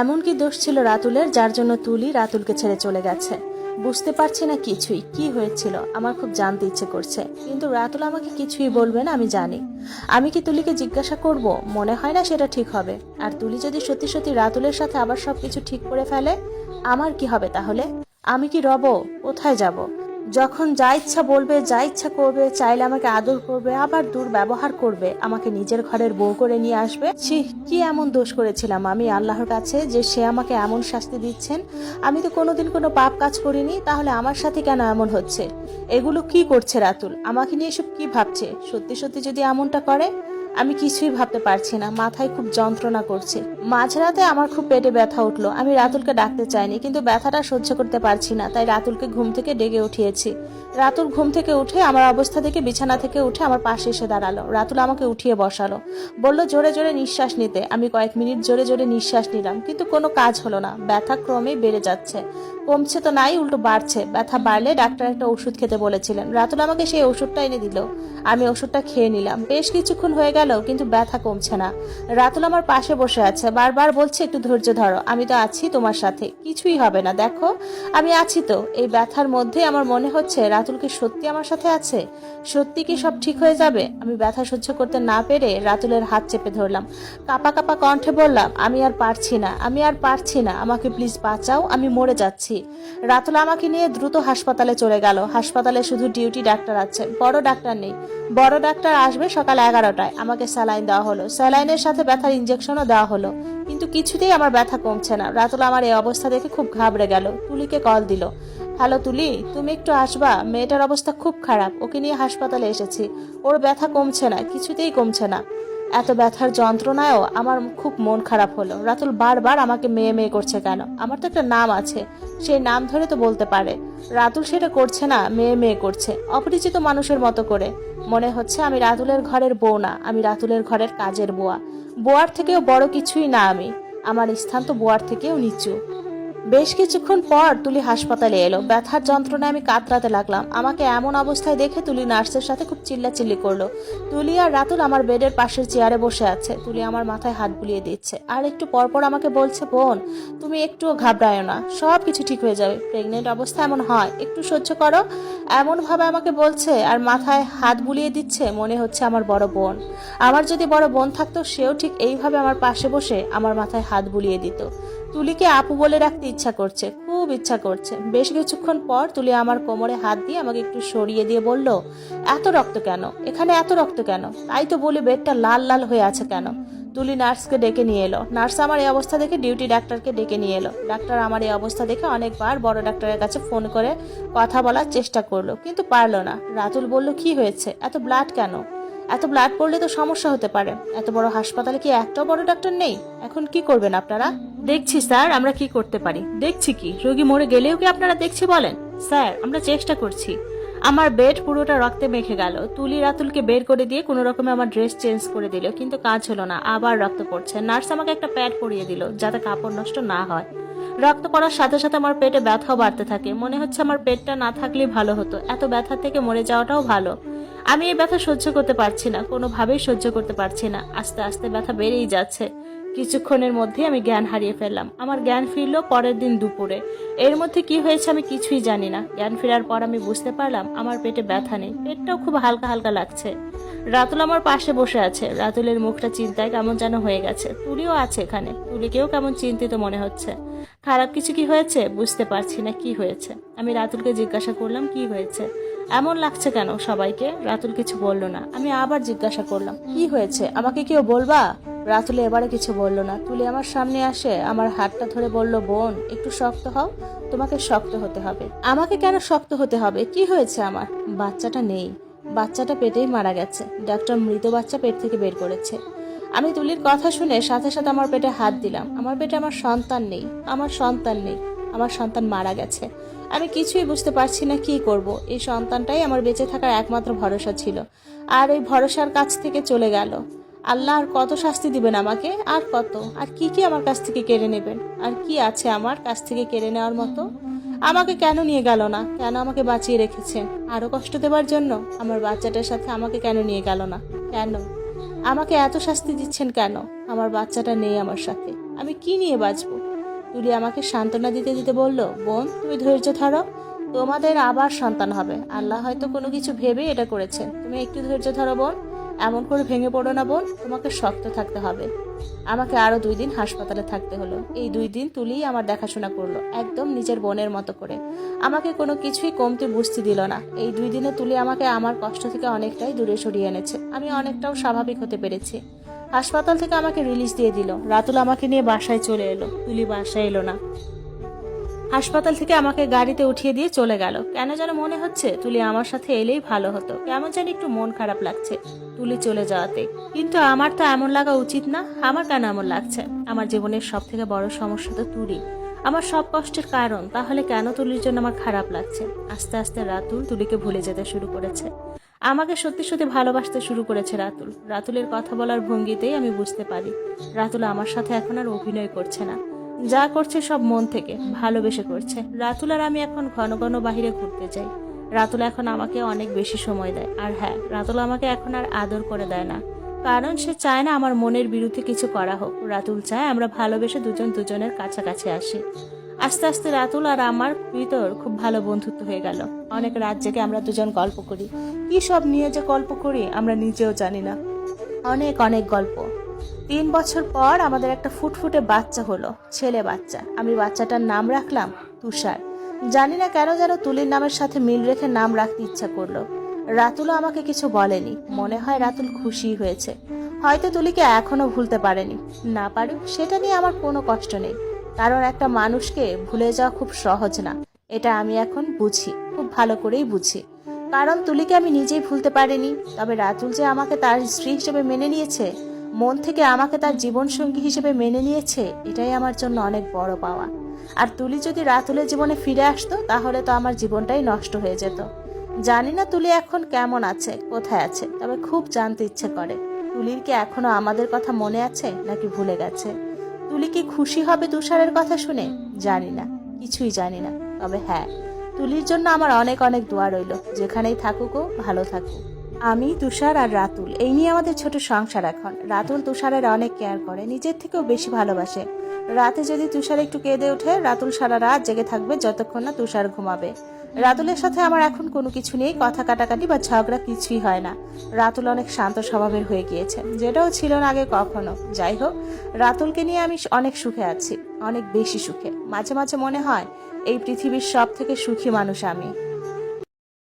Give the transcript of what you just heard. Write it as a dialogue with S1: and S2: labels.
S1: এমন কি দোষ ছিল রাতুলের যার জন্য তুলি রাতুলকে ছেড়ে চলে গেছে? বুঝতে পারছি না কিছুই। কি হয়েছিল আমার খুব জানতে ইচ্ছে করছে, কিন্তু রাতুল আমাকে কিছুই বলবে না। আমি জানি আমি কি তুলিকে জিজ্ঞাসা করব, মনে হয় না সেটা ঠিক হবে। আর তুলি যদি সত্যি সত্যি রাতুলের সাথে আবার সবকিছু ঠিক করে ফেলে, আমার কি হবে তাহলে? আমি কি রব? কোথায় যাব? যখন যা ইচ্ছা বলবে, যা ইচ্ছা করবে, চাইলে আমাকে আদর করবে, আবার দুর্ব্যবহার করবে, আমাকে নিজের ঘরের বউ করে নিয়ে আসবে। ছি, কি এমন দোষ করেছিলাম আমি আল্লাহর কাছে যে সে আমাকে এমন শাস্তি দিচ্ছেন? আমি তো কোনোদিন কোনো পাপ কাজ করিনি, তাহলে আমার সাথে কেন এমন হচ্ছে? এগুলো কি করছে রাতুল? আমাকে নিয়ে এসব কি ভাবছে? সত্যি সত্যি যদি এমনটা করে, আমি কিছুই ভাবতে পারছি না। মাথায় খুব যন্ত্রণা করছে। মাঝরাতে আমার খুব পেটে ব্যথা উঠলো। আমি রাতুলকে ডাকতে চাইনি, কিন্তু ব্যথাটা সহ্য করতে পারছি না, তাই রাতুলকে ঘুম থেকে ডেকে উঠিয়েছি। রাতুল ঘুম থেকে উঠে আমার অবস্থা থেকে বিছানা থেকে উঠে আমার পাশে এসে দাঁড়ালো। রাতুল আমাকে উঠিয়ে বসালো, বলল জোরে জোরে নিঃশ্বাস নিতে। আমি কয়েক মিনিট জোরে জোরে নিঃশ্বাস নিলাম, কিন্তু কোনো কাজ হলো না। ব্যথা ক্রমেই বেড়ে যাচ্ছে, কমছে তো নাই, উল্টো বাড়ছে। ব্যথা বাড়লে ডাক্তার একটা ওষুধ খেতে বলেছিলেন। রাতুল আমাকে সেই ওষুধটা এনে দিল। আমি ওষুধটা খেয়ে নিলাম। বেশ কিছুক্ষণ হয়ে গেল, কিন্তু ব্যথা কমছে না। রাতুল আমার পাশে বসে আছে, বারবার বলছে একটু ধৈর্য ধরো, আমি তো আছি তোমার সাথে, কিছুই হবে না, দেখো আমি আছি তো। এই ব্যথার মধ্যে আমার মনে হচ্ছে রাতুল কি সত্যি আমার সাথে আছে? সত্যি কি সব ঠিক হয়ে যাবে? আমি ব্যথা সহ্য করতে না পেরে রাতুলের হাত চেপে ধরলাম। কাঁপা কাঁপা কণ্ঠে বললাম, আমি আর পারছি না, আমি আর পারছি না, আমাকে প্লিজ বাঁচাও, আমি মরে যাচ্ছি। রাতুল আমাকে নিয়ে দ্রুত হাসপাতালে চলে গেল। হাসপাতালে শুধু ডিউটি ডাক্তার আছে, বড় ডাক্তার নেই। বড় ডাক্তার আসবে সকাল 11টায়। আমাকে স্যালাইন দেওয়া হলো, স্যালাইনের সাথে ব্যথার ইঞ্জেকশনও দেওয়া হলো, কিন্তু কিছুতেই আমার ব্যথা কমছে না। রাতুল আমার এই অবস্থা দেখে খুব ঘাবড়ে গেল। তুলিকে কল দিল। হ্যালো তুলি, তুমি একটু আসবা? মেয়েটার অবস্থা খুব খারাপ, ওকে নিয়ে হাসপাতালে এসেছি। ওর ব্যথা কমছে না, কিছুতেই কমছে না। এত ব্যথার যন্ত্রণায়ও আমার খুব মন খারাপ হলো। রাতুল বারবার আমাকে মেয়ে মেয়ে করছে কেন? আমার তো একটা নাম আছে, সেই নাম ধরে তো বলতে পারে। রাতুল সেটা করছে না, মেয়ে মেয়ে করছে অপরিচিত মানুষের মতো করে। মনে হচ্ছে আমি রাতুলের ঘরের বউ না, আমি রাতুলের ঘরের কাজের বুয়া। বুয়ার থেকেও বড় কিছুই না আমি। আমার স্থান তো বুয়ার থেকেও নিচু। বেশ কিছুক্ষণ পর তুলি হাসপাতালে এলো। ব্যথার যন্ত্রণায় আমি কাতরাতে লাগলাম। আমাকে এমন অবস্থায় দেখে তুলি নার্সের সাথে খুব চিল্লাচিল্লি করলো। তুলি আর রাতুল আমার বেডের পাশের চেয়ারে বসে আছে। তুলি আমার মাথায় হাত বুলিয়ে দিচ্ছে, আর একটু পরপর আমাকে বলছে, বোন তুমি একটুও ঘাবড়ায়ো না, সব কিছু ঠিক হয়ে যাবে। প্রেগনেন্ট অবস্থা এমন হয়, একটু সহ্য করো। এমন ভাবে আমাকে বলছে আর মাথায় হাত বুলিয়ে দিচ্ছে, মনে হচ্ছে আমার বড় বোন। আমার যদি বড় বোন থাকতো, সেও ঠিক এইভাবে আমার পাশে বসে আমার মাথায় হাত বুলিয়ে দিত। তুলিকে আপু বলে রাখতে ইচ্ছা করছে, খুব ইচ্ছা করছে। বেশ কিছুক্ষণ পর তুলি আমার কোমরে হাত দিয়ে আমাকে একটু সরিয়ে দিয়ে বলল, এত রক্ত কেন এখানে, এত রক্ত কেন? তাই তো বলি, বেডটা লাল লাল হয়ে আছে কেন? তুলি নার্সকে ডেকে নিয়ে এলো। নার্স আমার এই অবস্থা দেখে ডিউটি ডাক্তারকে ডেকে নিয়ে এলো। ডাক্তার আমার এই অবস্থা দেখে অনেকবার বড় ডাক্তারের কাছে ফোন করে কথা বলার চেষ্টা করলো, কিন্তু পারলো না। রাতুল বলল, কি হয়েছে, এত ব্লাড কেন? এত ব্লাড পড়লে তো সমস্যা হতে পারে। এত বড় হাসপাতালে কি একটাও বড় ডাক্তার নেই? এখন কি করবেন আপনারা? দেখছি স্যার, আমরা কি করতে পারি। দেখছি কি, রোগী মরে গেলেও কি আপনারা দেখছি বলেন? স্যার, আমরা চেষ্টা করছি। আমার বেড পুরোটা রক্তে মেখে গেল। তুলি রাতুলকে বের করে দিয়ে কোনো রকমে আমার ড্রেস চেঞ্জ করে দিল, কিন্তু কাজ হলো না, আবার রক্ত পড়ছে। নার্স আমাকে একটা প্যাড পরিয়ে দিল যাতে কাপড় নষ্ট না হয়। রক্ত পড়ার সাথে সাথে আমার পেটে ব্যথাও বাড়তে থাকে। মনে হচ্ছে আমার পেটটা না থাকলেই ভালো হতো, এত ব্যথা থেকে মরে যাওয়াটাও ভালো। আমি এই ব্যথা সহ্য করতে পারছি না, কোনোভাবেই সহ্য করতে পারছি না। আস্তে আস্তে ব্যথা বেড়েই যাচ্ছে। কিছুক্ষণের মধ্যে আমি জ্ঞান হারিয়ে ফেললাম। আমার জ্ঞান ফিরলো পরের দিন দুপুরে। এর মধ্যে কি হয়েছে আমি কিছুই জানি না। জ্ঞান ফেরার পর আমি বুঝতে পারলাম আমার পেটে ব্যথা নেই, পেটটাও খুব হালকা হালকা লাগছে। রাতুল আমার পাশে বসে আছে। রাতুলের মুখটা চিন্তায় কেমন যেন হয়ে গেছে। তুলিও আছে এখানে, তুলিকেও কেমন চিন্তিত মনে হচ্ছে। খারাপ কিছু কি হয়েছে বুঝতে পারছি না কি হয়েছে। আমি রাতুলকে জিজ্ঞাসা করলাম, কি হয়েছে, এমন লাগছে কেন সবাইকে? রাতুল কিছু বলল না। আমি আবার জিজ্ঞাসা করলাম, কি হয়েছে, আমাকে কেউ বলবা? রাতুল এবারে কিছু বলল না। তুলি আমার সামনে আসে, আমার হাতটা ধরে বলল, বোন একটু শক্ত হও, তোমাকে শক্ত হতে হবে। আমাকে কেন শক্ত হতে হবে? কি হয়েছে আমার? বাচ্চাটা নেই, বাচ্চাটা পেটেই মারা গেছে। ডাক্তার মৃত বাচ্চা পেট থেকে বের করেছে। আমি তুলির কথা শুনে সাথে সাথে আমার পেটে হাত দিলাম। আমার পেটে আমার সন্তান নেই, আমার সন্তান নেই, আমার সন্তান মারা গেছে। আমি কিছুই বুঝতে পারছি না কি করব। এই সন্তানটাই আমার বেঁচে থাকার একমাত্র ভরসা ছিল, আর এই ভরসার কাছ থেকে চলে গেল। আল্লাহ আর কত শাস্তি দিবেন আমাকে, আর কত, আর কি কি আমার কাছ থেকে কেড়ে নেবেন? আর কি আছে আমার কাছ থেকে কেড়ে নেওয়ার মতো? আমাকে কেন নিয়ে গেল না? কেন আমাকে বাঁচিয়ে রেখেছেন? আরো কষ্ট দেবার জন্য? আমার বাচ্চাটার সাথে আমাকে কেন নিয়ে গেল না? কেন আমাকে এত শাস্তি দিচ্ছেন কেন? আমার বাচ্চাটা নেই আমার সাথে, আমি কি নিয়ে বাঁচবো? তুলি আমাকে সান্ত্বনা দিতে দিতে বলল, বোন তুমি ধৈর্য ধরো, তোমাদের আবার সন্তান হবে। আল্লাহ হয়তো কোনো কিছু ভেবে এটা করেছেন, তুমি একটু ধৈর্য ধরো বোন, এমন করে ভেঙে পড়ো না বোন, তোমাকে শক্ত থাকতে হবে। আমাকে আরো 2 দিন হাসপাতালে থাকতে হলো। এই 2 দিন তুলি আমার দেখাশোনা করলো একদম নিজের বোনের মতো করে, আমাকে কোনো কিছুই কমতি বুঝতে দিল না। এই 2 দিনে তুলি আমাকে আমার কষ্ট থেকে অনেকটাই দূরে সরিয়ে এনেছে, আমি অনেকটাও স্বাভাবিক হতে পেরেছি। হাসপাতাল থেকে আমাকে রিলিজ দিয়ে দিল। রাতুল আমাকে নিয়ে বাসায় চলে এলো, তুলি বাসায় এলো না। হাসপাতাল থেকে আমাকে গাড়িতে উঠিয়ে দিয়ে চলে গেল। কেন যেন মনে হচ্ছে তুলি আমার সাথে এলেই ভালো হতো, কেমন যেন একটু মন খারাপ লাগছে তুলি চলে যাওয়াতে। কিন্তু আমার তো এমন লাগা উচিত না, আমার কেন এমন লাগছে? আমার জীবনের সব থেকে বড় সমস্যা তো তুলি, আমার সব কষ্টের কারণ। তাহলে কেন তুলির জন্য আমার খারাপ লাগছে? আস্তে আস্তে রাতুল তুলিকে ভুলে যেতে শুরু করেছে, আমাকে সত্যি সত্যি ভালোবাসতে শুরু করেছে রাতুল। রাতুলের কথা বলার ভঙ্গিতেই আমি বুঝতে পারি রাতুল আমার সাথে এখন আর অভিনয় করছে না, যা করছে সব মন থেকে ভালোবেসে করছে। রাতুল আর আমি এখন ঘন ঘন বাহিরে ঘুরতে যাই। রাতুল এখন আমাকে অনেক বেশি সময় দেয়। আর হ্যাঁ, রাতুল আমাকে এখন আর আদর করে দেয় না, কারণ সে চায় না আমার মনের বিরুদ্ধে কিছু করা হোক। রাতুল চায় আমরা ভালোবেসে দুজন দুজনের কাছাকাছি আসি। আস্তে আস্তে রাতুল আর আমার ভিতর খুব ভালো বন্ধুত্ব হয়ে গেল। অনেক রাত জেগে আমরা দুজন গল্প করি, কি সব নিয়ে যে গল্প করি আমরা নিজেও জানি না। অনেক অনেক গল্প। 3 বছর পর আমাদের একটা ফুটফুটে বাচ্চা হলো, ছেলে বাচ্চা। আমি বাচ্চাটার নাম রাখলাম তুষার। জানি না কেন যেন তুলির নামের সাথে মিল রেখে নাম রাখতে ইচ্ছা করলো। রাতুলও আমাকে কিছু বলেনি, মনে হয় রাতুল খুশি হয়েছে। হয়তো তুলিকে এখনো ভুলতে পারেনি, না পারুক সেটা নিয়ে আমার কোনো কষ্ট নেই, কারণ একটা মানুষকে ভুলে যাওয়া খুব সহজ না, এটা আমি এখন বুঝি, খুব ভালো করেই বুঝি। কারণ তুলিকে আমি নিজেই ভুলতে পারিনি, তবে রাতুল যে আমাকে তার স্ত্রী হিসেবে মেনে নিয়েছে, মন থেকে আমাকে তার জীবনসঙ্গী হিসেবে মেনে নিয়েছে, এটাই আমার জন্য অনেক বড় পাওয়া। আর তুলি যদি রাতুলের জীবনে ফিরে আসতো তাহলে তো আমার জীবনটাই নষ্ট হয়ে যেত। জানি না তুলি এখন কেমন আছে, কোথায় আছে, তবে খুব জানতে ইচ্ছে করে তুলির কি এখনো আমাদের কথা মনে আছে নাকি ভুলে গেছে। তুলি কি খুশি হবে তুষারের কথা শুনে? জানি না, কিছুই জানি না। তবে হ্যাঁ, তুলির জন্য আমার অনেক অনেক দোয়া রইল, যেখানেই থাকুক ও ভালো থাকুক। আমি, তুষার আর রাতুল, এই নিয়ে আমাদের ছোট সংসার এখন। রাতুল তুষারের অনেক কেয়ার করে, নিজের থেকেও বেশি ভালোবাসে। রাতে যদি তুষার একটু কেঁদে ওঠে, রাতুল সারা রাত জেগে থাকবে যতক্ষণ না তুষার ঘুমাবে। রাতুলের সাথে আমার এখন কোনো কিছু নিয়েই কথা কাটাকাটি বা ঝগড়া কিছুই হয় না। রাতুল অনেক শান্ত স্বভাবের হয়ে গিয়েছে, যেটাও ছিল না আগে কখনো। যাই হোক, রাতুলকে নিয়ে আমি অনেক সুখে আছি, অনেক বেশি সুখে। মাঝে মাঝে মনে হয় এই পৃথিবীর সব থেকে সুখী মানুষ আমি।